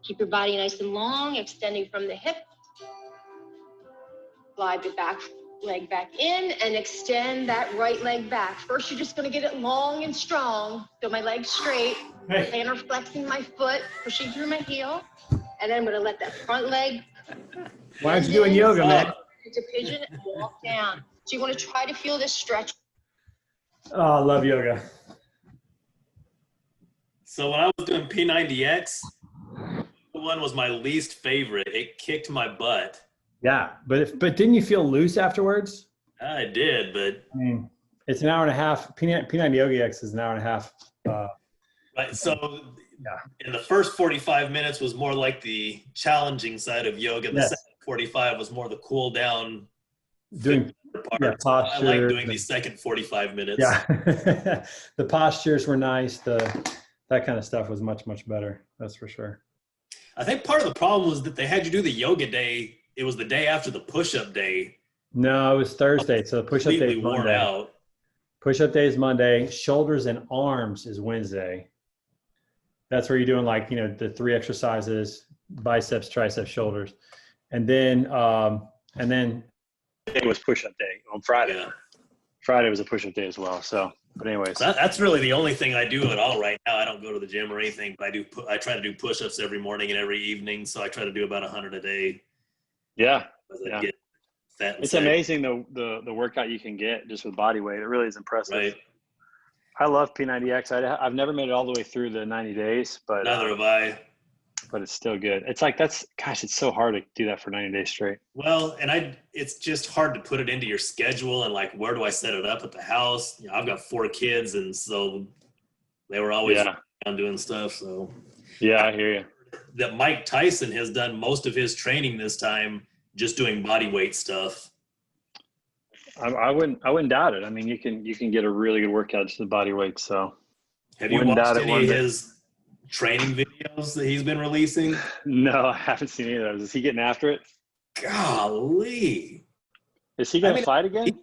Keep your body nice and long, extending from the hip. Slide the back leg back in and extend that right leg back. First, you're just gonna get it long and strong. So my leg's straight, plantar flexing my foot, pushing through my heel. And then I'm gonna let that front leg. Why aren't you doing yoga, man? Into pigeon and walk down. So you wanna try to feel this stretch. Oh, I love yoga. So when I was doing P90X, one was my least favorite. It kicked my butt. Yeah, but didn't you feel loose afterwards? I did, but I mean, it's an hour and a half. P90 Yoga X is an hour and a half. right. So in the first 45 minutes was more like the challenging side of yoga. The second 45 was more the cool down doing part. Posture. I like doing the second 45 minutes. Yeah, the postures were nice. That kind of stuff was much better. That's for sure. I think part of the problem was that they had you do the yoga day. It was the day after the push-up day. No, it was Thursday. So the push-up day is worn Monday. out. Push-up day is Monday. Shoulders and arms is Wednesday. That's where you're doing the 3 exercises: biceps, triceps, shoulders, and then it was push-up day on Friday. Yeah. Friday was a push-up day as well. So, but anyways, that's really the only thing I do at all right now. I don't go to the gym or anything, but I try to do push-ups every morning and every evening. So I try to do about 100 a day. Yeah. Get fat it's amazing the workout you can get just with body weight. It really is impressive. Right. I love P90X. I've never made it all the way through the 90 days, but neither have I. But it's still good. It's like it's so hard to do that for 90 days straight. Well, and it's just hard to put it into your schedule and where do I set it up at the house? I've got 4 kids, and so they were always down doing stuff. So yeah, I hear you. That Mike Tyson has done most of his training this time just doing body weight stuff. I wouldn't doubt it. I mean, you can get a really good workout just with body weight. So have you watched any of his training videos that he's been releasing? No, I haven't seen any of those. Is he getting after it? Golly. Is he going to fight again?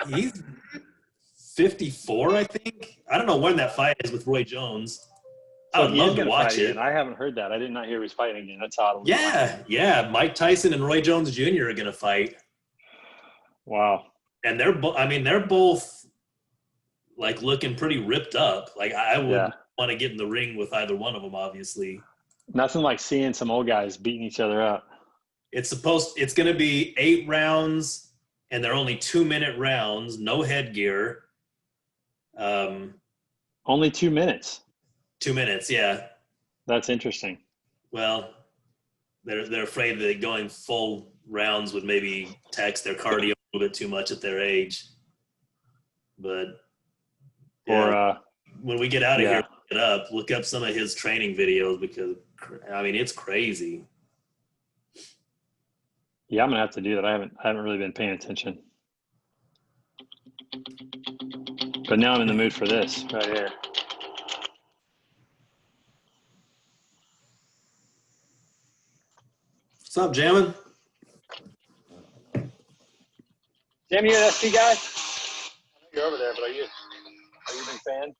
He's 54, I think. I don't know when that fight is with Roy Jones. I would love to watch it. I haven't heard that. I did not hear he was fighting again. That's odd. Yeah. Mike Tyson and Roy Jones Jr. are going to fight. Wow. And they're both looking pretty ripped up. I would want to get in the ring with either one of them, obviously. Nothing like seeing some old guys beating each other up. It's going to be 8 rounds, and they're only 2-minute rounds, no headgear. Only 2 minutes. 2 minutes, yeah. That's interesting. Well, they're afraid that going full rounds would maybe tax their cardio a little bit too much at their age. But when we get out of here, look up some of his training videos because it's crazy. Yeah, I'm gonna have to do that. I haven't really been paying attention, but now I'm in the mood for this right here. What's up, Jammin'? Jam, you an SC guy? I know you're over there, but are you a big fan?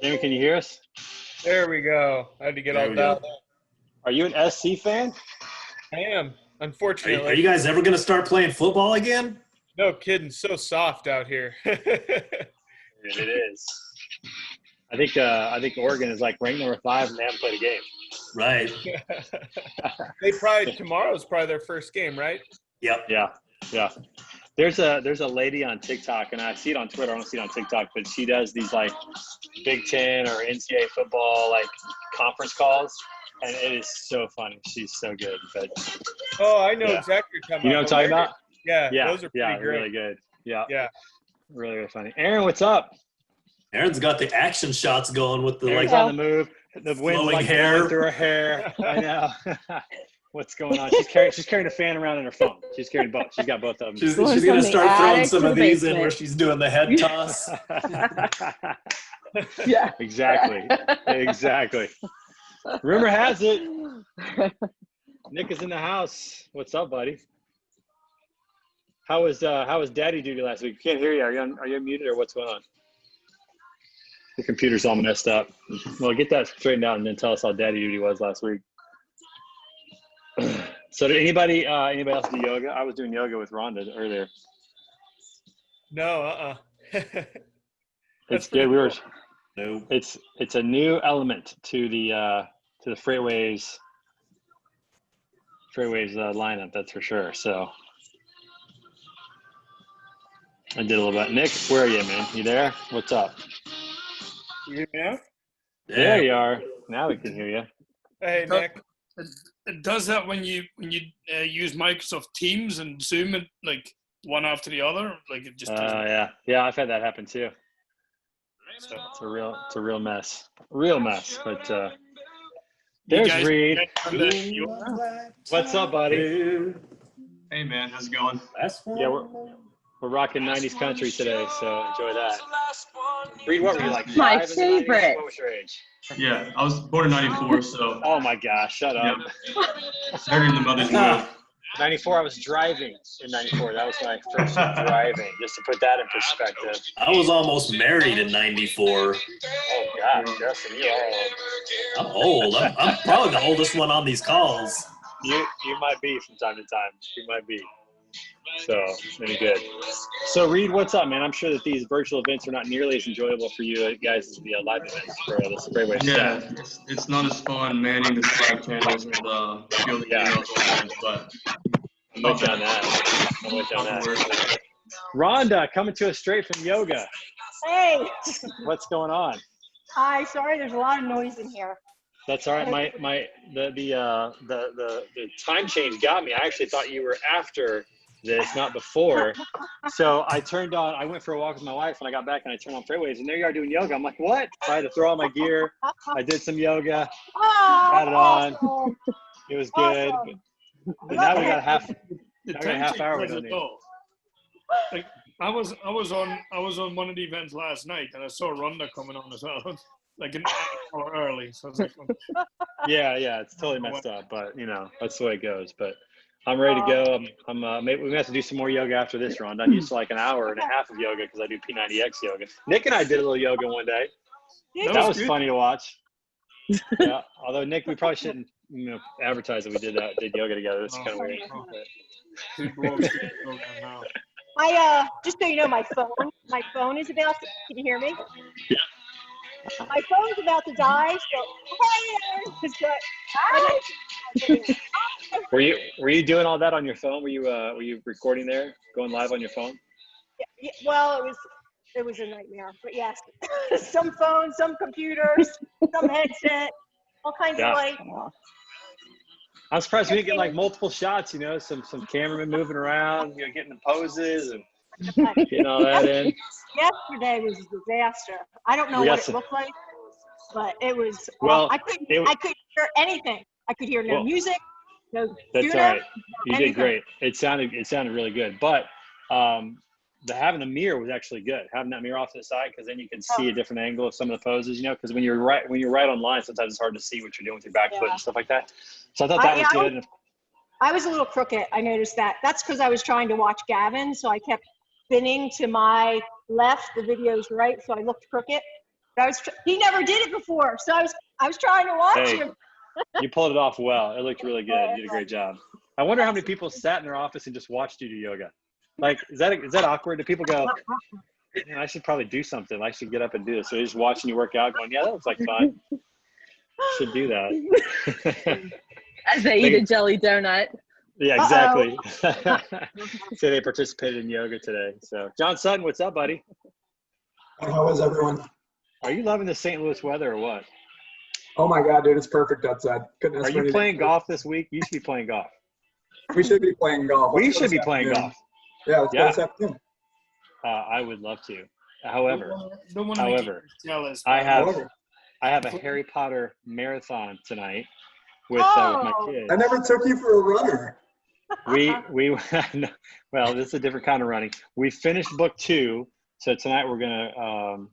Jamie, can you hear us? There we go. I had to get all dialed. Are you an SC fan? I am, unfortunately. Are you guys ever going to start playing football again? No kidding. So soft out here. It is. I think Oregon is ranked number 5 and they haven't played a game. Right. Tomorrow's probably their first game, right? Yep. Yeah. There's a lady on TikTok, and I see it on Twitter. I don't see it on TikTok, but she does these Big Ten or NCAA football conference calls, and it is so funny. She's so good. But I know exactly what you're talking about. You know what I'm talking about? Yeah. Those are pretty great. Really good. Yeah. Really, really funny. Aaron, what's up? Aaron's got the action shots going with the Aaron's on the move. The wind's hair through her hair. I know. What's going on? She's carrying a fan around in her phone. She's carrying both. She's got both of them. She's going to start throwing some of these in where she's doing the head toss. Yeah. Exactly. Rumor has it, Nick is in the house. What's up, buddy? How was daddy duty last week? Can't hear you. Are you muted or what's going on? Your computer's all messed up. Well, get that straightened out and then tell us how daddy duty was last week. So did anybody else do yoga? I was doing yoga with Rhonda earlier. No, It's good. No. It's a new element to the Freightwaves lineup, that's for sure. So I did a little bit. Nick, where are you, man? You there? What's up? You know? There you are. Now we can hear you. Hey, Nick. It does that when you use Microsoft Teams and Zoom and like one after the other. Like it just. Yeah. I've had that happen too. So it's a real mess. But there's Reed. What's up, buddy? Hey man, how's it going? Yeah, we're rocking 90s country today, so enjoy that. Reed, what were you like? My 5 in the 90s? favorite. What was your age? Yeah, I was born in '94, so Oh my gosh, shut up. started in the mother's womb. 94, I was driving in 94. That was my first driving, just to put that in perspective. I was almost married in '94. Oh gosh, Justin, you're old. I'm old. I'm probably the oldest one on these calls. You might be from time to time. You might be. So, very good. So, Reed, what's up, man? I'm sure that these virtual events are not nearly as enjoyable for you guys as the live events for the Sprayway. Yeah, it's not as fun manning the Slack channels and fielding emails, but I'm with you on that. Rhonda, coming to us straight from yoga. Hey. What's going on? Hi. Sorry, there's a lot of noise in here. That's all right. The time change got me. I actually thought you were after this, not before. So I went for a walk with my wife and I got back and I turned on Freightwaves and there you are doing yoga. I'm like, what? So I had to throw all my gear. I did some yoga, got it on. Awesome. It was good. Awesome. But now we got a half hour was with it all. Like I was on one of the events last night and I saw Rhonda coming on as well. Like an hour early. So I was like, yeah, it's totally messed up, but that's the way it goes. But I'm ready to go. Maybe we have to do some more yoga after this, Rhonda. I'm used to like an hour and a half of yoga because I do P90X yoga. Nick and I did a little yoga one day. That was funny to watch. Yeah, although Nick, we probably shouldn't advertise that we did yoga together. It's kind of weird. Just so you know, my phone is about to, can you hear me? Yeah. My phone's about to die, so Were you doing all that on your phone? Were you recording there, going live on your phone? Yeah, well, it was a nightmare, but yes, some phones, some computers, some headset, all kinds of like. I'm surprised we didn't get like multiple shots. Some cameramen moving around, getting the poses and getting all that in. Yesterday was a disaster. I don't know what it looked like, but it was. Well, I couldn't hear anything. I could hear no music, no computer. That's all right. You did great. It sounded really good. But having the mirror was actually good. Having that mirror off to the side, because then you can see a different angle of some of the poses. Because when you're right online, sometimes it's hard to see what you're doing with your back foot and stuff like that. So I thought that was good. I was a little crooked. I noticed that. That's because I was trying to watch Gavin, so I kept spinning to my left. The video's right, so I looked crooked. But he never did it before, so I was trying to watch him. You pulled it off well. It looked really good. You did a great job. I wonder how many people sat in their office and just watched you do yoga. Like, is that awkward? Do people go, man, I should probably do something. I should get up and do this. So they're just watching you work out going, yeah, that looks like fun. Should do that. As they eat a jelly donut. Yeah, exactly. So they participated in yoga today. So John Sutton, what's up, buddy? How is everyone? Are you loving the St. Louis weather or what? Oh my God, dude, it's perfect outside. Are you playing golf this week? You should be playing golf. We should be playing golf. We should be playing golf. Yeah, let's go this afternoon. I would love to. However, I have a Harry Potter marathon tonight with my kids. I never took you for a runner. Well, this is a different kind of running. We finished book 2, so tonight we're gonna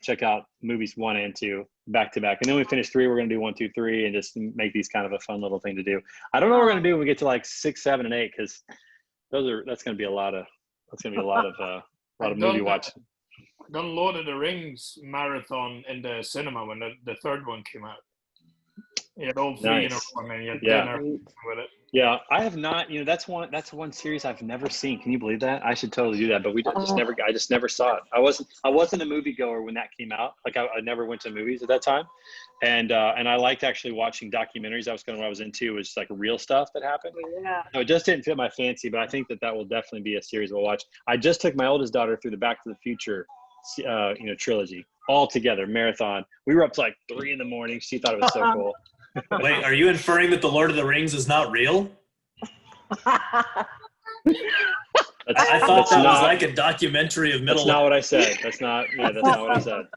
check out movies 1 and 2 back to back, and then we finish 3. We're gonna do 1, 2, 3, and just make these kind of a fun little thing to do. I don't know what we're gonna do when we get to like 6, 7, and 8, because that's gonna be a lot of movie watching. done Lord of the Rings marathon in the cinema when the third one came out. You had all three in a row, and then you had dinner with it. Yeah, I have not. That's one series I've never seen. Can you believe that? I should totally do that, but I just never saw it. I wasn't a moviegoer when that came out. Like I never went to movies at that time, and I liked actually watching documentaries. That was kind of what I was into, was like real stuff that happened. Yeah. No, it just didn't fit my fancy, but I think that will definitely be a series we'll watch. I just took my oldest daughter through the Back to the Future, trilogy all together, marathon. We were up to like 3 a.m. She thought it was so cool. Wait, are you inferring that the Lord of the Rings is not real? I thought that was like a documentary of Middle. That's not what I said. That's not what I said.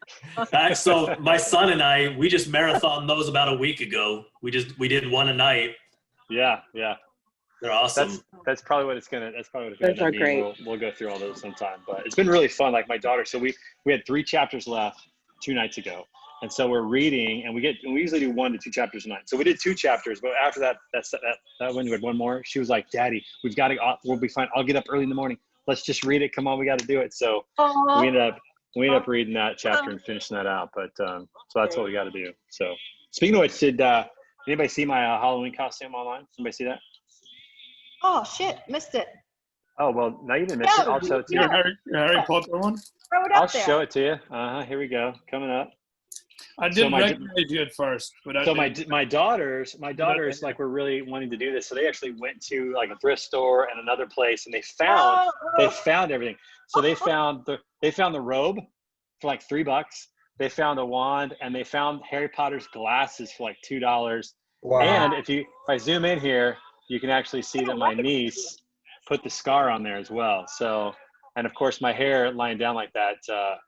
So my son and I, we just marathoned those about a week ago. We did one a night. Yeah. They're awesome. That's probably what it's gonna. That's probably what it's Those gonna are be. great. We'll go through all those sometime. But it's been really fun. Like my daughter. So we had 3 chapters left 2 nights ago. And so we're reading, and we usually do 1 to 2 chapters a night. So we did 2 chapters, but after that when we had one more, she was like, "Daddy, we've got to. We'll be fine. I'll get up early in the morning. Let's just read it. Come on, we got to do it." So we ended up reading that chapter and finishing that out. But so that's what we got to do. So speaking of which, did anybody see my Halloween costume online? Somebody see that? Oh shit, missed it. Oh well, now you didn't miss it. I'll show it to you. Your Harry Potter one? Throw it up I'll there. show it to you. Here we go. Coming up. I didn't recognize you at first. So my daughters like were really wanting to do this. So they actually went to like a thrift store and another place, and they found everything. So they found the robe for like $3. They found a wand, and they found Harry Potter's glasses for like $2. Wow. And if I zoom in here, you can actually see that my niece put the scar on there as well. So, and of course my hair lying down like that,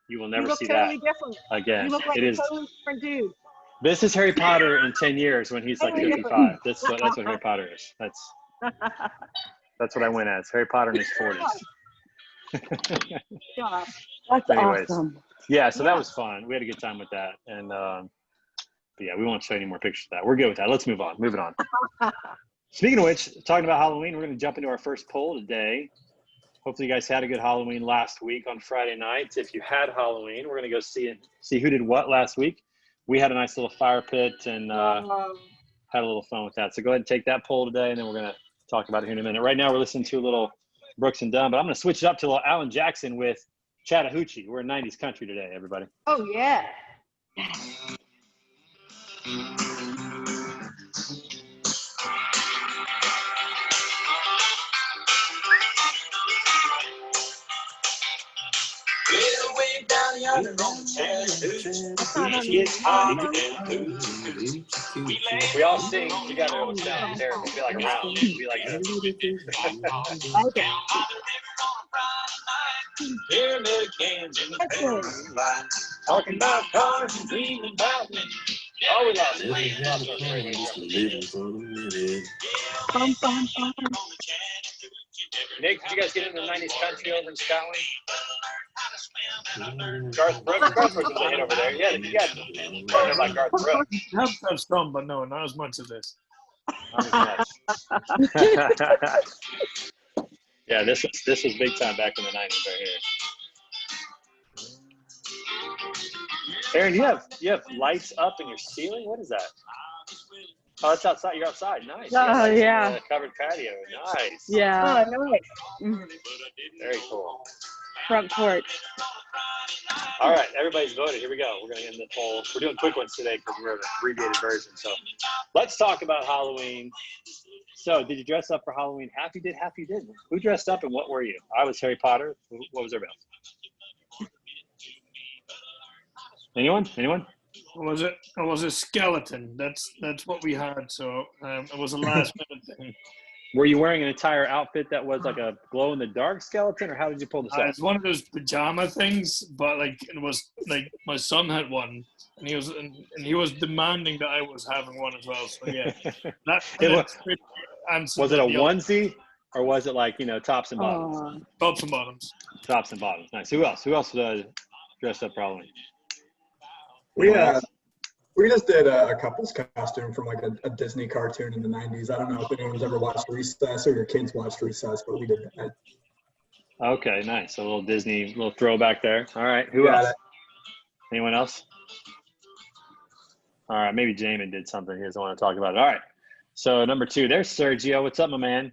you will never see totally that different. again. You look like a totally different dude. This is Harry Potter in 10 years when he's like 55. That's what Harry Potter is. That's what I went as. Harry Potter in his 40s. That's Anyways, awesome. Yeah, so that was fun. We had a good time with that. And but yeah, we won't show any more pictures of that. We're good with that. Let's move on. Moving on. Speaking of which, talking about Halloween, we're going to jump into our first poll today. Hopefully you guys had a good Halloween last week on Friday night. If you had Halloween, we're going to go see who did what last week. We had a nice little fire pit and had a little fun with that. So go ahead and take that poll today, and then we're going to talk about it here in a minute. Right now we're listening to a little Brooks and Dunn, but I'm going to switch it up to a little Alan Jackson with Chattahoochee. We're in 90s country today, everybody. Oh, yeah. We all sing together with sound. There, we feel like around. We like talking about cars and dreaming about me. Oh, we lost Nick, did you guys get into the 90s country over in Scotland? Garth Brooks was a hit over there. Yeah, you got talking about Garth Brooks. Have some, but no, not as much as this. Yeah, this was big time back in the 90s right here. Aaron, you have lights up in your ceiling? What is that? Oh, it's outside. You're outside. Nice. Oh, yeah. Covered patio. Nice. Yeah. Oh, nice. Very cool. Front porch. All right, everybody's voted. Here we go. We're going to end the poll. We're doing quick ones today because we're an abbreviated version. So let's talk about Halloween. So did you dress up for Halloween? Half you did, half you didn't. Who dressed up and what were you? I was Harry Potter. What was everybody else? Anyone? I was a skeleton. That's what we had. So it was a last minute thing. Were you wearing an entire outfit that was like a glow in the dark skeleton, or how did you pull this off? It's one of those pajama things, but like it was like my son had one, and he was demanding that I was having one as well. So yeah, was it a onesie, or was it like tops and bottoms? Tops and bottoms. Tops and bottoms. Nice. Who else? Who else dressed up for Halloween? We just did a couple's costume from like a Disney cartoon in the 90s. I don't know if anyone's ever watched Recess or your kids watched Recess, but we did that. Okay, nice. A little Disney, little throwback there. All right, who else? Anyone else? All right, maybe Jamin did something he doesn't want to talk about it. All right, so number 2, there's Sergio. What's up, my man?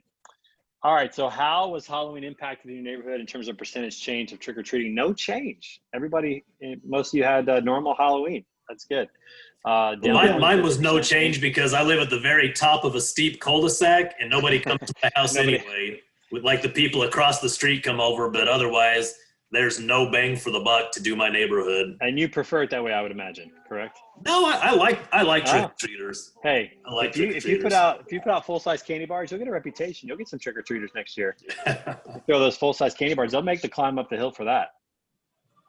All right, so how was Halloween impacted in your neighborhood in terms of percentage change of trick-or-treating? No change. Everybody, most of you had normal Halloween. That's good. Mine was no change because I live at the very top of a steep cul-de-sac and nobody comes to my house anyway. With like the people across the street come over, but otherwise there's no bang for the buck to do my neighborhood. And you prefer it that way, I would imagine, correct? No, I like trick-or-treaters. Hey, I like if you put out full-size candy bars, you'll get a reputation. You'll get some trick-or-treaters next year. Throw those full-size candy bars. They'll make the climb up the hill for that.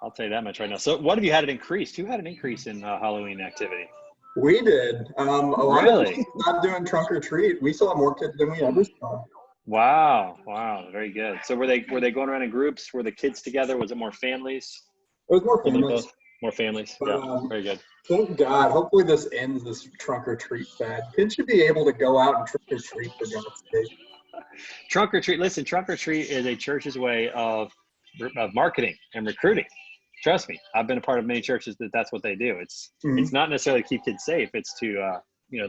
I'll tell you that much right now. So what have you had it increased? Who had an increase in Halloween activity? We did. A lot of people not doing trunk or treat. We saw more kids than we ever saw. Wow, very good. So were they going around in groups? Were the kids together? Was it more families? It was more families. More families. Yeah, very good. Thank God. Hopefully this ends this trunk or treat fad. Kids should be able to go out and trunk or treat for God's sake. Trunk or treat. Listen, trunk or treat is a church's way of marketing and recruiting. Trust me, I've been a part of many churches that's what they do. It's not necessarily to keep kids safe. It's to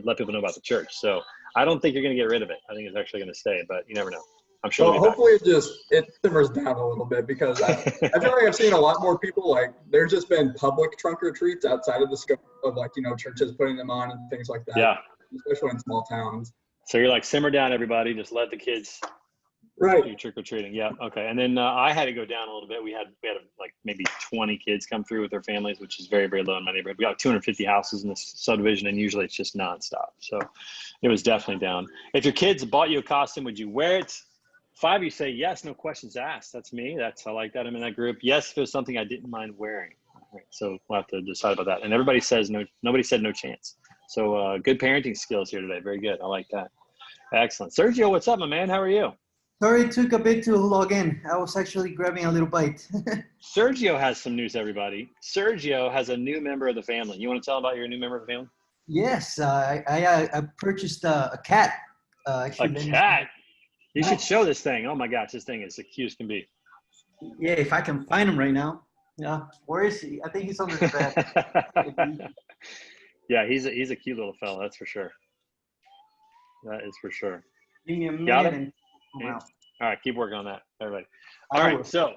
let people know about the church. So I don't think you're going to get rid of it. I think it's actually going to stay, but you never know. I'm sure. Well, hopefully it simmers down a little bit because I feel like I've seen a lot more people, like there's just been public trunk or treats outside of the scope of churches putting them on and things like that. Yeah. Especially in small towns. So you're like, simmer down, everybody. Just let the kids do trick or treating. Yeah. Okay. And then I had to go down a little bit. We had like maybe 20 kids come through with their families, which is very, very low in my neighborhood. We got 250 houses in this subdivision, and usually it's just nonstop. So it was definitely down. If your kids bought you a costume, would you wear it? 5 of you say yes, no questions asked. That's me. I like that. I'm in that group. Yes, if it was something I didn't mind wearing. All right, so we'll have to decide about that. And everybody says no. Nobody said no chance. So good parenting skills here today. Very good. I like that. Excellent. Sergio, what's up, my man? How are you? Sorry, it took a bit to log in. I was actually grabbing a little bite. Sergio has some news, everybody. Sergio has a new member of the family. You want to tell about your new member of the family? Yes, I purchased a cat. Actually, a cat? You should show this thing. Oh my gosh, this thing is as cute as can be. Yeah, if I can find him right now. Yeah, where is he? I think he's under the bed. Yeah, he's a cute little fella. That's for sure. That is for sure. Give me a minute. Got him? Yeah. All right, keep working on that, everybody. All right, so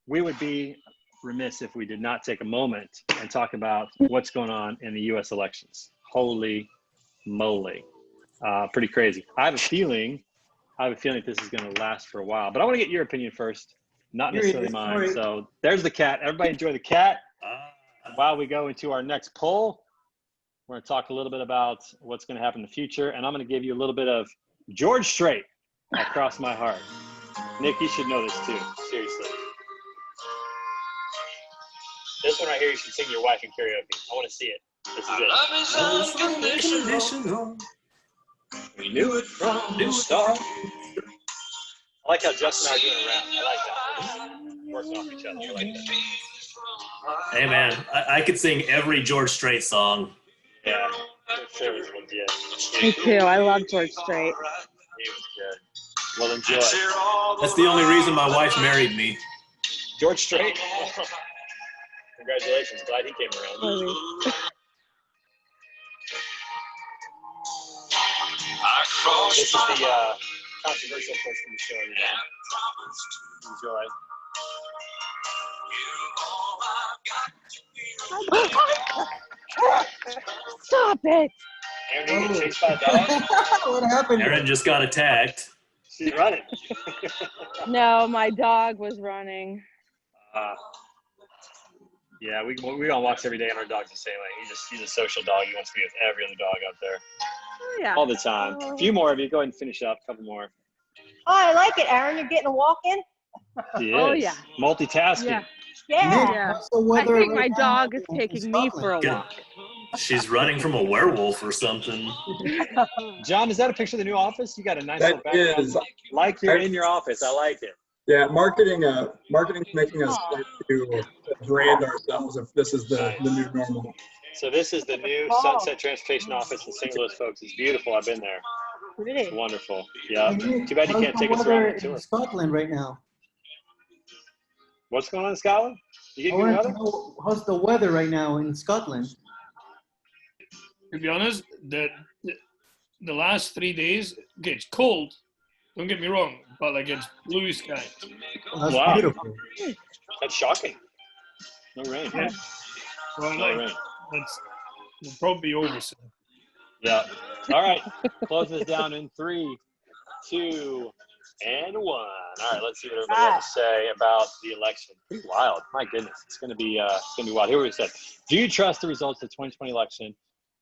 we would be remiss if we did not take a moment and talk about what's going on in the U.S. elections. Holy moly, pretty crazy. I have a feeling that this is going to last for a while, but I want to get your opinion first, not necessarily mine. So there's the cat. Everybody enjoy the cat. While we go into our next poll, we're going to talk a little bit about what's going to happen in the future, and I'm going to give you a little bit of George Strait. Across my heart. Nick, you should know this too. Seriously. This one right here, you should sing your wife in karaoke. I want to see it. This is it. Love is unconditional. We knew it from the start. I like how Justin and I are doing a rap. I like that. We're just working off each other. I like that. Hey man, I could sing every George Strait song. Yeah. George was legit. Me too. I love George Strait. He was good. Well, enjoy. That's the only reason my wife married me. George Strait. Congratulations. Glad he came around. This is the controversial portion of the show. Enjoy. Stop it. Aaron, you get chased by a dog? What happened? Aaron just got attacked. She's running. No, my dog was running. Yeah, we all walks every day, and our dog's the same way. He's a social dog. He wants to be with every other dog out there. Oh, yeah. All the time. A few more of you. Go ahead and finish up. A couple more. Oh, I like it, Aaron. You're getting a walk in. She is. Oh, yeah. Multitasking. Yeah. I think my dog is taking me for a walk. She's running from a werewolf or something. John, is that a picture of the new office? You got a nice little background. Is. Like you're in your office. I like it. Yeah, marketing's making us start to brand ourselves if this is the new normal. So this is the new Sunset Transportation office in St. Louis, folks. It's beautiful. I've been there. Really? It's wonderful. Yeah. Too bad you can't take us around the tour. In Scotland right now. What's going on in Scotland? You I getting good wanted to weather? know how's the weather right now in Scotland. To be honest, the last 3 days gets cold. Don't get me wrong, but like it's blue sky. That's Wow. beautiful. That's shocking. No rain. Yeah. Well, No like, rain. we'll probably be over soon. Yeah. All right. Close this down in 3, 2, and 1. All right. Let's see what everybody has to say about the election. Pretty wild. My goodness. It's gonna be wild. Here we said. Do you trust the results of the 2020 election?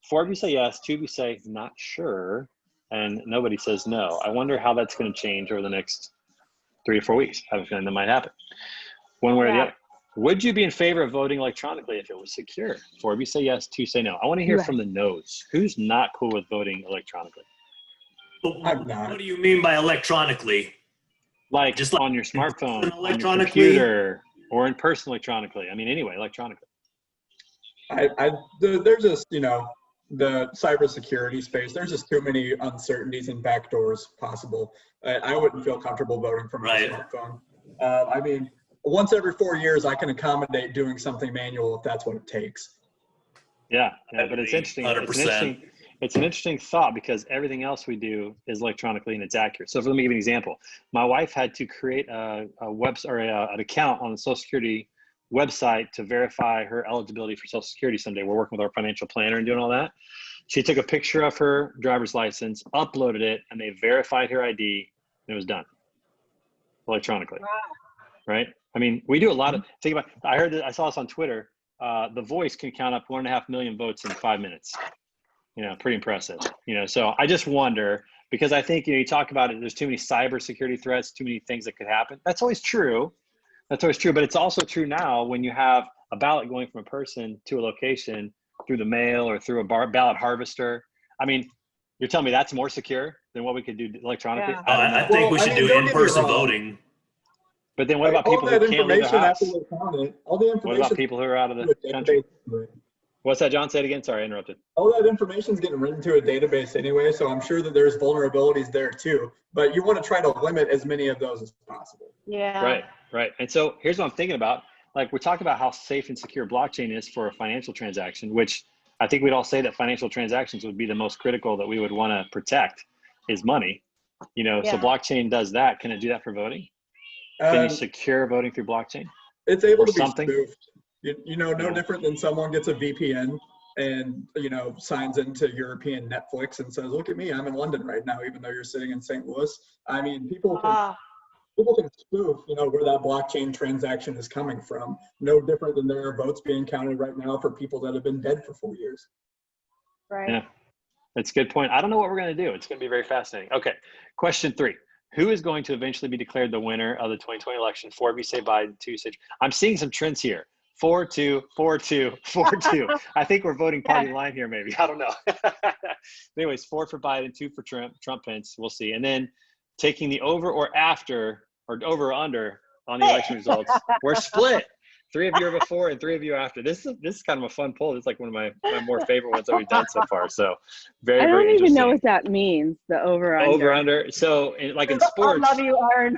4 of you say yes. 2 of you say not sure, and nobody says no. I wonder how that's going to change over the next 3 or 4 weeks. I have a feeling that might happen, one way or the other. Would you be in favor of voting electronically if it was secure? 4 of you say yes. 2 say no. I want to hear from the no's. Who's not cool with voting electronically? What do you mean by electronically? Like just on your smartphone, on your computer, or in person electronically. I mean, anyway, electronically. There's just, the cybersecurity space, there's just too many uncertainties and backdoors possible. I wouldn't feel comfortable voting from my smartphone. I mean, once every 4 years, I can accommodate doing something manual if that's what it takes. Yeah, but it's interesting. 100%. It's an interesting thought because everything else we do is electronically and it's accurate. So let me give you an example. My wife had to create an account on the Social Security website to verify her eligibility for Social Security someday. We're working with our financial planner and doing all that. She took a picture of her driver's license, uploaded it, and they verified her ID, and it was done electronically. Wow. Right? I mean, we do a lot of, think about, I saw this on Twitter. The Voice can count up 1.5 million votes in 5 minutes. Pretty impressive. So I just wonder, because I think, you talk about it, there's too many cybersecurity threats, too many things that could happen. That's always true. But it's also true now when you have a ballot going from a person to a location through the mail or through a ballot harvester. I mean, you're telling me that's more secure than what we could do electronically? Yeah. I think we should do in-person voting. But then what about people who can't leave their house? All the information. What about people who are out of the country? What's that, John? Say it again. Sorry, I interrupted. All that information is getting written to a database anyway, so I'm sure that there's vulnerabilities there too. But you want to try to limit as many of those as possible. Yeah. Right. And so here's what I'm thinking about. Like, we're talking about how safe and secure blockchain is for a financial transaction, which I think we'd all say that financial transactions would be the most critical that we would want to protect is money. So blockchain does that. Can it do that for voting? Can you secure voting through blockchain? It's able to be something? spoofed. No different than someone gets a VPN and, signs into European Netflix and says, look at me, I'm in London right now, even though you're sitting in St. Louis. I mean, people can spoof, where that blockchain transaction is coming from. No different than there are votes being counted right now for people that have been dead for 4 years. Right. Yeah, that's a good point. I don't know what we're going to do. It's going to be very fascinating. Okay, question 3. Who is going to eventually be declared the winner of the 2020 election? 4 of you say Biden, 2 say. I'm seeing some trends here. 4-2, 4-2, 4-2. I think we're voting party line here, maybe. I don't know. Anyways, 4 for Biden, 2 for Trump, Pence. We'll see. And then taking the over or after, or over or under on the election results. We're split. 3 of you are before and 3 of you are after. This is kind of a fun poll. It's like one of my more favorite ones that we've done so far. So very, I very don't even know interesting. what that means, the over under. Over under. So in sports. I love you, Aaron.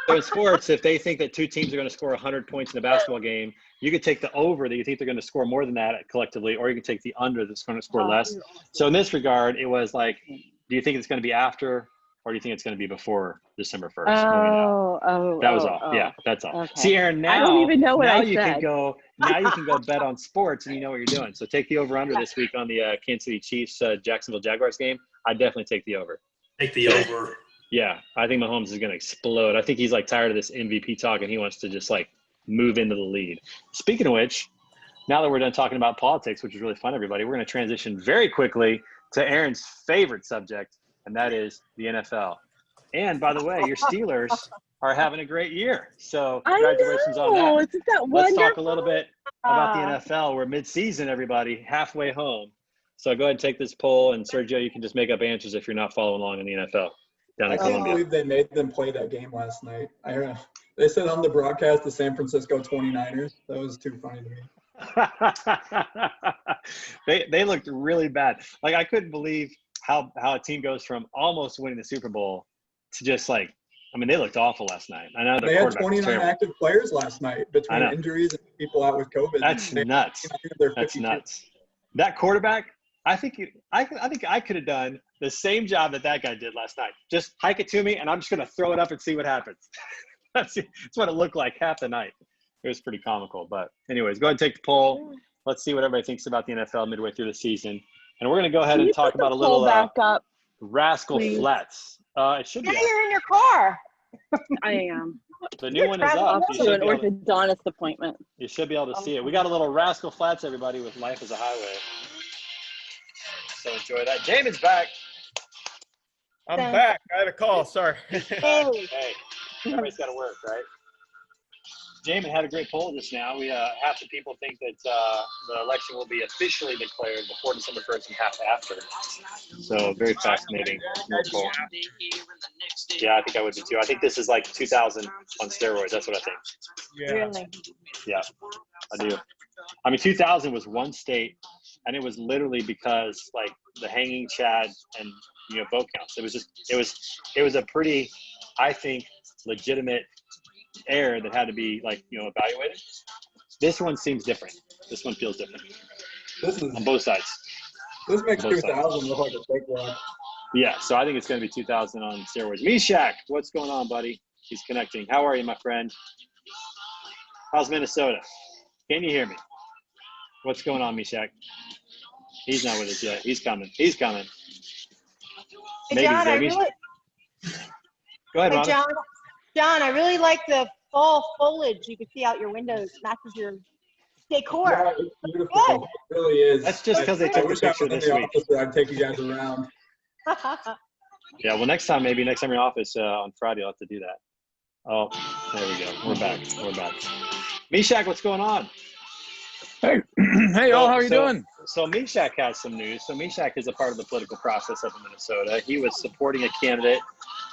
So in sports, if they think that 2 teams are going to score 100 points in a basketball game, you could take the over that you think they're going to score more than that collectively, or you can take the under that's going to score less. So in this regard, it was like, do you think it's going to be after, or do you think it's going to be before December 1st? That was all. Yeah, that's all. Okay. See, Aaron, now, I don't even know what now I you said. can go. Now you can go bet on sports, and you know what you're doing. So take the over under this week on the Kansas City Chiefs Jacksonville Jaguars game. I definitely take the over. Take the over. Yeah, I think Mahomes is going to explode. I think he's like tired of this MVP talk, and he wants to just like move into the lead. Speaking of which, now that we're done talking about politics, which is really fun, everybody, we're going to transition very quickly to Aaron's favorite subject, and that is the NFL. And by the way, your Steelers are having a great year. So congratulations on that. Isn't that Let's talk a little bit about the NFL. We're mid-season, everybody, halfway home. So go ahead and take this poll, and Sergio, you can just make up answers if you're not following along in the NFL. I can't believe they made them play that game last night. They said on the broadcast the San Francisco 49ers. That was too funny to me. They looked really bad. Like, I couldn't believe how a team goes from almost winning the Super Bowl to just like I mean, they looked awful last night. I know they had 29 active players last night between injuries and people out with COVID. That's nuts. That's nuts. That quarterback, I think I could have done the same job that guy did last night. Just hike it to me, and I'm just going to throw it up and see what happens. That's what it looked like half the night. It was pretty comical. But anyways, go ahead and take the poll. Let's see what everybody thinks about the NFL midway through the season. And we're going to go ahead and talk about a little Rascal Flats. It should be. Yeah, you're in your car. I am. The new one is up. You to an orthodontist appointment. You should be able to see it. We got a little Rascal Flats, everybody, with Life as a Highway. So enjoy that. Damon's back. I'm back. I had a call. Sorry. Hey, everybody's got to work, right? Jamin had a great poll just now. We half the people think that the election will be officially declared before December 1st and half after. So very fascinating poll. Yeah, I think I would be too. I think this is like 2000 on steroids. That's what I think. Yeah. Really? Yeah, I do. I mean, 2000 was one state, and it was literally because like the hanging Chad and vote counts. It was a pretty, I think, legitimate error that had to be evaluated. This one seems different. This one feels different. On both sides. This makes 2000 look like a fake one. Yeah, so I think it's going to be 2000 on steroids. Meshach, what's going on, buddy? He's connecting. How are you, my friend? How's Minnesota? Can you hear me? What's going on, Meshach? He's not with us yet. He's coming. He's coming. Hey, John, Go ahead, Rhonda. John, I really like the fall foliage you can see out your windows. Matches your decor. Yeah, it's beautiful. Good. It really is. That's just because they took the picture this week. I'd take you guys around. Yeah, well, next time you're in office on Friday, I'll have to do that. Oh, there we go. We're back. Meshach, what's going on? Hey, hey, all. How are you doing? So Meshach has some news. So Meshach is a part of the political process up in Minnesota. He was supporting a candidate.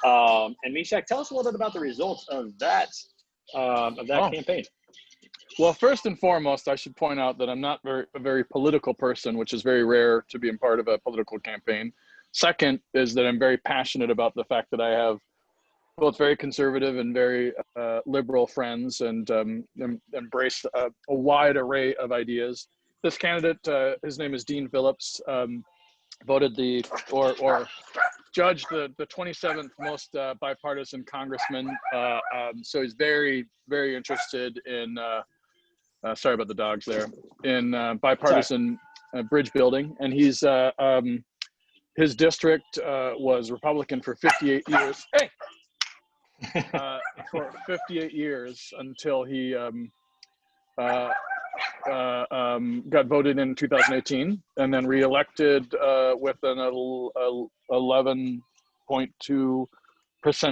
And Meshach, tell us a little bit about the results of that campaign. Well, first and foremost, I should point out that I'm not a very political person, which is very rare to be a part of a political campaign. Second is that I'm very passionate about the fact that I have both very conservative and very liberal friends, and embrace a wide array of ideas. This candidate, his name is Dean Phillips, voted judged the 27th most bipartisan congressman. So he's very, very interested in, sorry about the dogs there, in bipartisan bridge building. And he's, his district was Republican for 58 years. Hey! For 58 years until he got voted in 2018 and then reelected with an 11.2%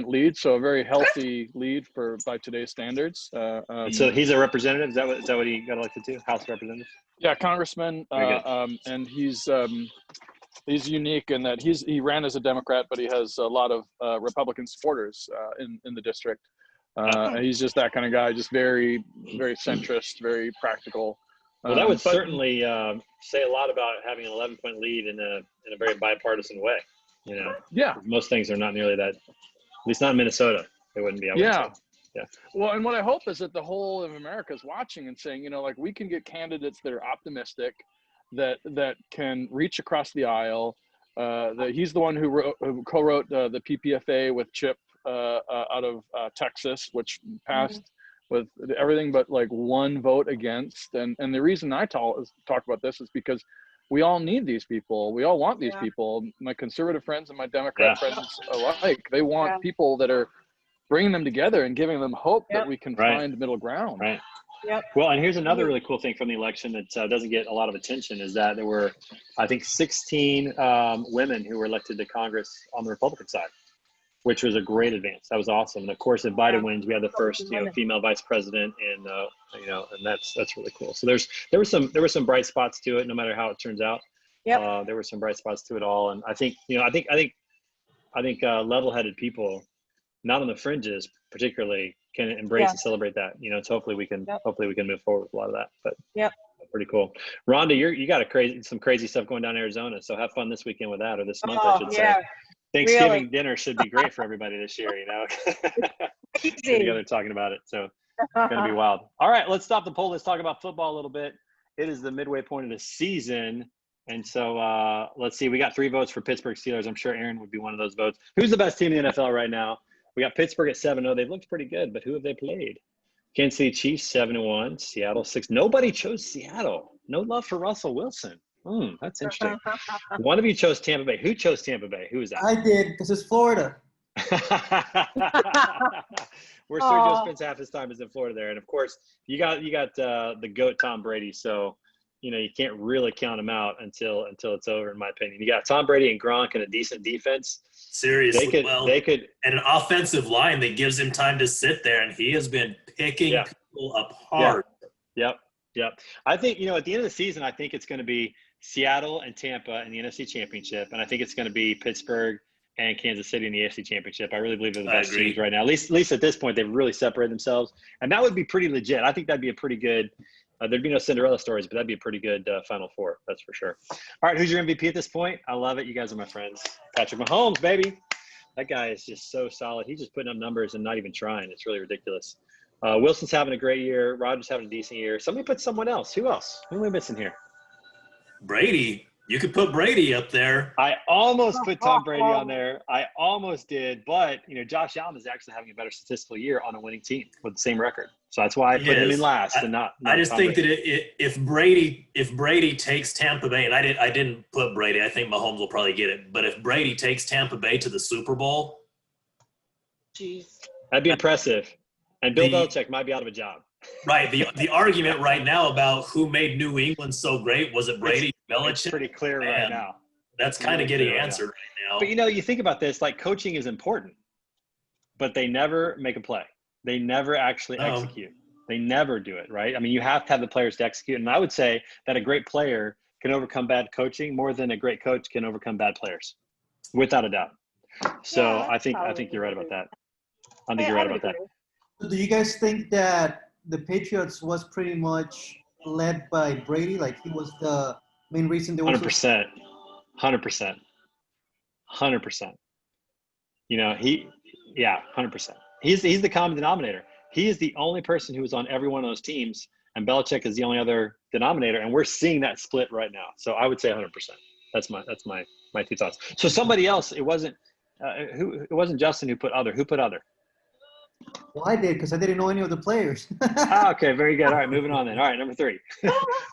lead, so a very healthy lead by today's standards. So he's a representative. Is that what he got elected to? House representative? Yeah, congressman, and he's unique in that he ran as a Democrat, but he has a lot of Republican supporters in the district. He's just that kind of guy, just very, very centrist, very practical. Well, that would certainly say a lot about having an 11-point lead in a very bipartisan way. Yeah. Most things are not nearly that. At least not in Minnesota. They wouldn't be. Yeah. Well, and what I hope is that the whole of America is watching and saying, we can get candidates that are optimistic, that can reach across the aisle. That he's the one who co-wrote the PPFA with Chip out of Texas, which passed with everything but like one vote against. And the reason I talk about this is because we all need these people. We all want these people. My conservative friends and my Democrat friends alike. They want people that are bringing them together and giving them hope that we can find middle ground. Right. Yep. Well, and here's another really cool thing from the election that doesn't get a lot of attention is that there were, I think, 16 women who were elected to Congress on the Republican side, which was a great advance. That was awesome. And of course, if Biden wins, we have the first female vice president, and and that's really cool. So there were some bright spots to it, no matter how it turns out. Yep. There were some bright spots to it all, and I think level-headed people, not on the fringes particularly, can embrace and celebrate that. So hopefully we can move forward with a lot of that. But pretty cool. Rhonda, you got some crazy stuff going down in Arizona. So have fun this weekend with that, or this month, I should say. Thanksgiving dinner should be great for everybody this year, you know. Get together talking about it. So it's going to be wild. All right, let's stop the poll. Let's talk about football a little bit. It is the midway point of the season. And so let's see. We got 3 votes for Pittsburgh Steelers. I'm sure Aaron would be one of those votes. Who's the best team in the NFL right now? We got Pittsburgh at 7-0. They've looked pretty good, but who have they played? Kansas City Chiefs 7-1. Seattle 6. Nobody chose Seattle. No love for Russell Wilson. That's interesting. One of you chose Tampa Bay. Who chose Tampa Bay? Who is that? I did, because it's Florida. Where Sergio spends half his time is in Florida there. And of course, you got the GOAT Tom Brady. So, you know, you can't really count him out until it's over, in my opinion. You got Tom Brady and Gronk and a decent defense. Seriously, they could and an offensive line that gives him time to sit there, and he has been picking people apart. Yep. I think, you know, at the end of the season, I think it's going to be Seattle and Tampa in the NFC Championship, and I think it's going to be Pittsburgh and Kansas City in the AFC Championship. I really believe they're the best teams right now. At least at this point, they've really separated themselves, and that would be pretty legit. I think that'd be a pretty good. There'd be no Cinderella stories, but that'd be a pretty good Final Four. That's for sure. All right, who's your MVP at this point? I love it. You guys are my friends. Patrick Mahomes, baby. That guy is just so solid. He's just putting up numbers and not even trying. It's really ridiculous. Wilson's having a great year. Rodgers having a decent year. Somebody put someone else. Who else? Who am I missing here? Brady. You could put Brady up there. I almost put Tom Brady on there. I almost did, but you know, Josh Allen is actually having a better statistical year on a winning team with the same record. So that's why I put him in last and not I just Tom think Brady. that if Brady takes Tampa Bay, and I didn't put Brady, I think Mahomes will probably get it. But if Brady takes Tampa Bay to the Super Bowl, that'd be impressive. And Bill Belichick might be out of a job. Right. The argument right now about who made New England so great, was it Brady, Belichick? It's pretty clear right now. That's kind of getting answered right now. But you know, you think about this, like coaching is important, but they never make a play. They never actually execute. They never do it, right? I mean, you have to have the players to execute. And I would say that a great player can overcome bad coaching more than a great coach can overcome bad players, without a doubt. So I think you're right about that. I think you're right about that. Do you guys think that the Patriots was pretty much led by Brady? Like he was the main reason they were 100%. 100%. You know, 100%. He's the common denominator. He is the only person who is on every one of those teams, and Belichick is the only other denominator, and we're seeing that split right now. So I would say 100%. That's my 2 thoughts. So somebody else, it wasn't Justin who put other. Who put other? Well, I did, because I didn't know any of the players. Okay, very good. All right, moving on then. All right, number 3.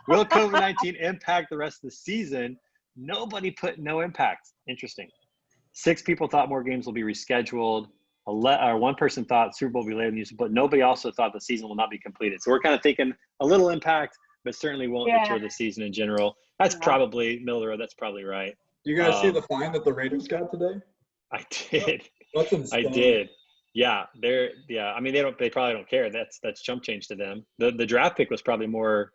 Will COVID-19 impact the rest of the season? Nobody put no impact. Interesting. 6 people thought more games will be rescheduled. 1 person thought Super Bowl will be later than usual, but nobody also thought the season will not be completed. So we're kind of thinking a little impact, but certainly won't deter the season in general. That's probably middle of the road. That's probably right. You guys see the fine that the Raiders got today? I did. That's insane. I did. Yeah, I mean, they probably don't care. That's chump change to them. The draft pick was probably more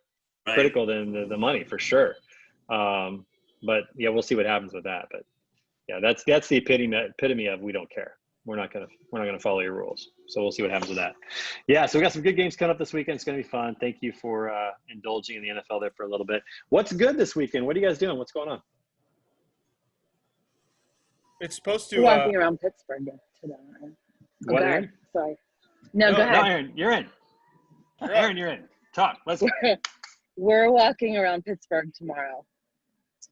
critical than the money for sure. But yeah, we'll see what happens with that. But yeah, that's the epitome of we don't care. We're not gonna follow your rules. So we'll see what happens with that. Yeah, so we got some good games coming up this weekend. It's gonna be fun. Thank you for indulging in the NFL there for a little bit. What's good this weekend? What are you guys doing? What's going on? It's supposed to walking around Pittsburgh today. What, Aaron? Sorry. No, go ahead. No, Aaron, you're in. Aaron, you're in. Talk. Let's go. We're walking around Pittsburgh tomorrow.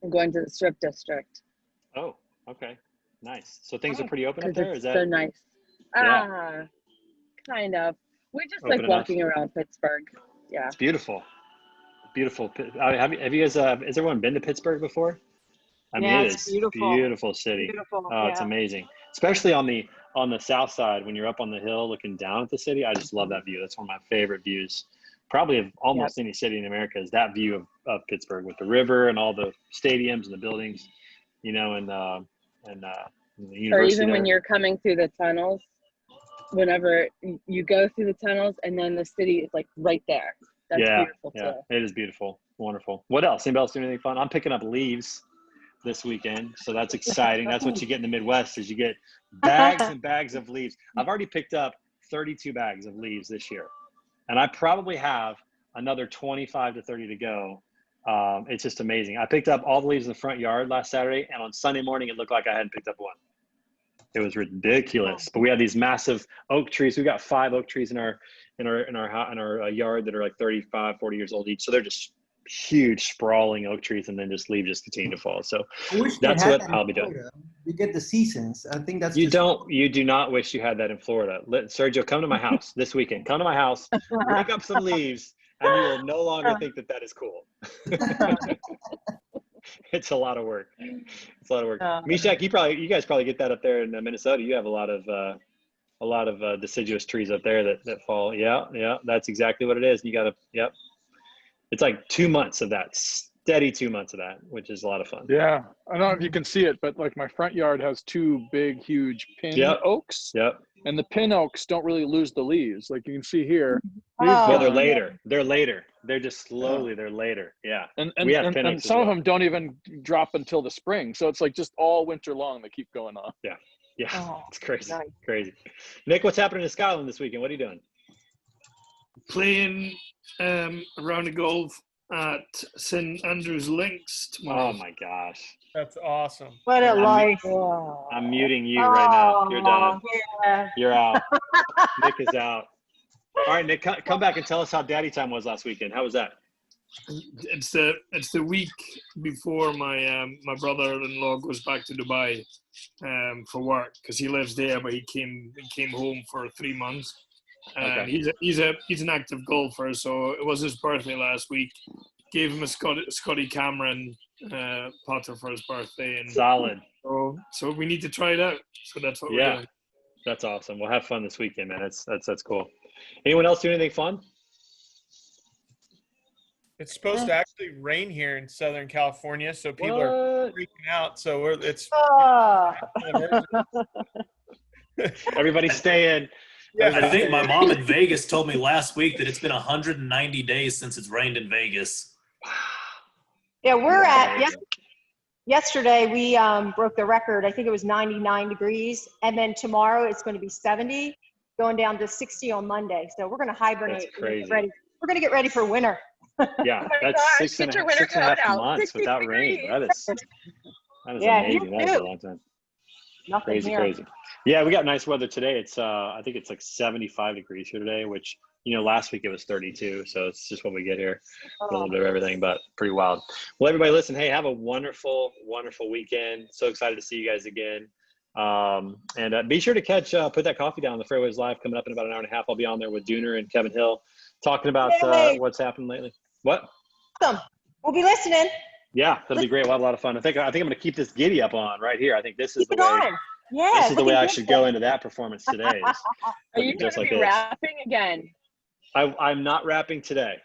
I'm going to the Strip District. Oh, okay. Nice. So things are pretty open up there? It's Is that so nice? Yeah. Kind of. We just Open like walking around Pittsburgh. Yeah. It's beautiful. Beautiful. Have you guys, has everyone been to Pittsburgh before? I mean, it is beautiful city. Beautiful. Oh, it's amazing. Especially on the south side when you're up on the hill looking down at the city. I just love that view. That's one of my favorite views, probably of almost any city in America, is that view of Pittsburgh with the river and all the stadiums and the buildings, you know, and the university. Or even there. when you're coming through the tunnels, whenever you go through the tunnels and then the city is like right there. That's beautiful too. It is beautiful. Wonderful. What else? Anybody else doing anything fun? I'm picking up leaves this weekend, so that's exciting. That's what you get in the Midwest, is you get bags and bags of leaves. I've already picked up 32 bags of leaves this year, and I probably have another 25 to 30 to go. It's just amazing. I picked up all the leaves in the front yard last Saturday, and on Sunday morning it looked like I hadn't picked up one. It was ridiculous. But we had these massive oak trees. We got 5 oak trees in our yard that are like 35, 40 years old each. So they're just huge, sprawling oak trees, and then just continue to fall. So that's what I'll be doing. You get the seasons. I think that's you do not wish you had that in Florida. Sergio, come to my house this weekend. Come to my house, rake up some leaves, and you will no longer think that is cool. It's a lot of work. It's a lot of work. Mishak, you guys probably get that up there in Minnesota. You have a lot of deciduous trees up there that fall. Yeah, that's exactly what it is. You got to, yep. It's like 2 months of that, steady 2 months of that, which is a lot of fun. Yeah, I don't know if you can see it, but like my front yard has 2 big, huge pin oaks. Yep. And the pin oaks don't really lose the leaves, like you can see here. Well, they're later. They're just slowly. They're later. Yeah. And some of them don't even drop until the spring, so it's like just all winter long they keep going on. Yeah. It's crazy. Nice. Crazy. Nick, what's happening in Scotland this weekend? What are you doing? Playing a round of golf at St Andrews Links tomorrow. Oh my gosh, that's awesome! What a life! I'm muting you right now. You're done. Yeah. You're out. Nick is out. All right, Nick, come back and tell us how Daddy Time was last weekend. How was that? It's the week before my brother-in-law goes back to Dubai for work, because he lives there, but he came home for 3 months. Okay. He's an active golfer, so it was his birthday last week. Gave him a Scotty Cameron putter for his birthday, and solid. So we need to try it out. So that's what we're doing. That's awesome. We'll have fun this weekend, man. That's cool. Anyone else do anything fun? It's supposed to actually rain here in Southern California, so people are freaking out. So it's everybody stay in. Yeah. I think my mom in Vegas told me last week that it's been 190 days since it's rained in Vegas. Yeah, we're at yesterday we broke the record. I think it was 99 degrees, and then tomorrow it's going to be 70, going down to 60 on Monday. So we're going to hibernate. That's crazy. We're going to get ready for winter. Yeah, that's 6.5 months without rain. That is amazing. That is a long time. Nothing Crazy. Yeah, we got nice weather today. It's I think it's like 75 degrees here today, which last week it was 32. So it's just what we get here. A little bit of everything, but pretty wild. Well, everybody listen, hey, have a wonderful, wonderful weekend. So excited to see you guys again. And be sure to catch Put That Coffee Down. The Fairways Live coming up in about an hour and a half. I'll be on there with Dooner and Kevin Hill talking about what's happened lately. What? Awesome. We'll be listening. Yeah, that'll be great. We'll have a lot of fun. I think I'm going to keep this giddy up on right here. I think this is the way. Yeah, this is the way I should go into that performance today. Are you going to be rapping again? I'm not rapping today,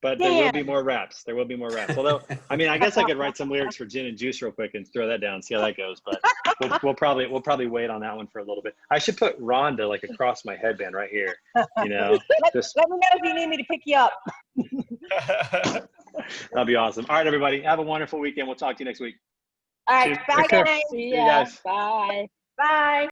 but there will be more raps. There will be more raps. Although, I mean, I guess I could write some lyrics for Gin and Juice real quick and throw that down, see how that goes. But we'll probably wait on that one for a little bit. I should put Rhonda like across my headband right here. Let me know if you need me to pick you up. That'd be awesome. All right, everybody, have a wonderful weekend. We'll talk to you next week. All right, bye guys. See you guys. Bye. Bye.